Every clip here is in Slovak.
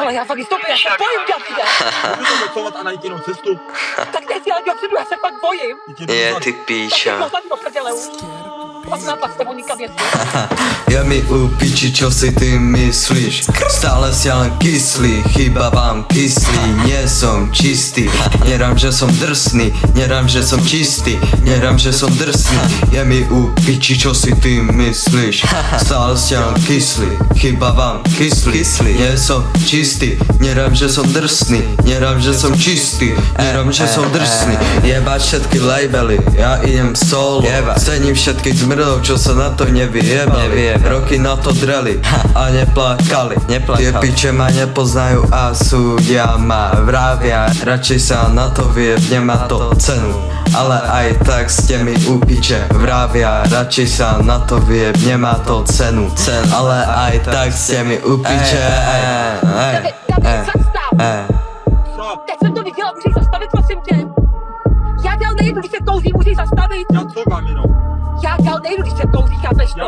Ale já fakt vystoupím, já se bojím, Davide. Můžu to covat a najít jinou cestu. Tak teď si ale dopředu, já se fakt bojím. Je, ty píča. Tak poslať do prdele už. Pak nám pak s tebou nikam jezdí. Je mi u piči, čo si ty myslíš? Stále si len kyslý, chyba vám kyslý. Nie som čistý, nerám, že som drsný. Nerám, že som čistý, nerám, že som drsný. Je mi u piči, čo si ty myslíš? Stále si len kyslý, chyba vám kyslý. Nie som čistý, nerám, že som drsný. Nerám, že som čistý, nerám, že som drsný. Jebať všetky labely, ja idem solo. Cením všetkých zmrdov, čo sa na to nevyjebali. Roky na to dreli a neplakali. Tie piče ma nepoznajú a súdia ma. Vravia, radšej sa na to vyjeb, nemá to cenu. Ale aj tak ste mi u piče. Vravia, radšej sa na to vyjeb, nemá to cenu. Ale aj tak ste mi u piče. Teď jsem to viděla, můžeš zastavit, prosím tě. Já dál nejdu, když se kouří, můžeš zastavit. Já co mám jenom? Já dál nejdu, když se kouří, chápeš to?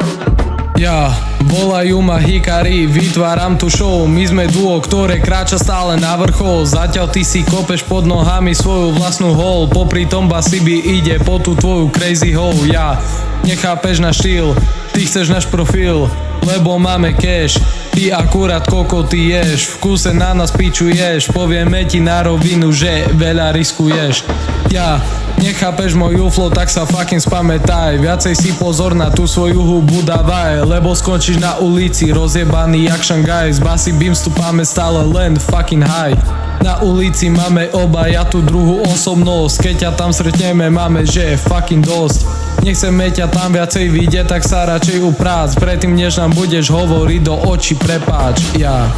Ja, volajú ma hikari, vytváram tu show. My sme duo, ktoré kráča stále na vrchol. Zatiaľ ty si kopeš pod nohami svoju vlastnú hole. Popri tom Basiby ide po tú tvoju crazy hole. Ja, nechápeš náš štýl, ty chceš náš profil, lebo máme cash. Ty akurát kokoty ješ, v kuse na nás pičuješ. Povieme ti na rovinu, že veľa riskuješ. Ja, nechápeš moju flow, tak sa fucking spamätaj. Viacej si pozor na tú svoju hubu dávaj, lebo skončíš na ulici rozjebaný jak Šangaj. Z Basibym stupáme stále len fucking high. Na ulici máme obaja tú druhú osobnosť. Keď ťa tam stretneme, máme že fucking dosť. Nechceme ťa tam viacej vidieť, tak sa radšej uprác. Predtým než nám budeš hovoriť do očí, prepáč. Ja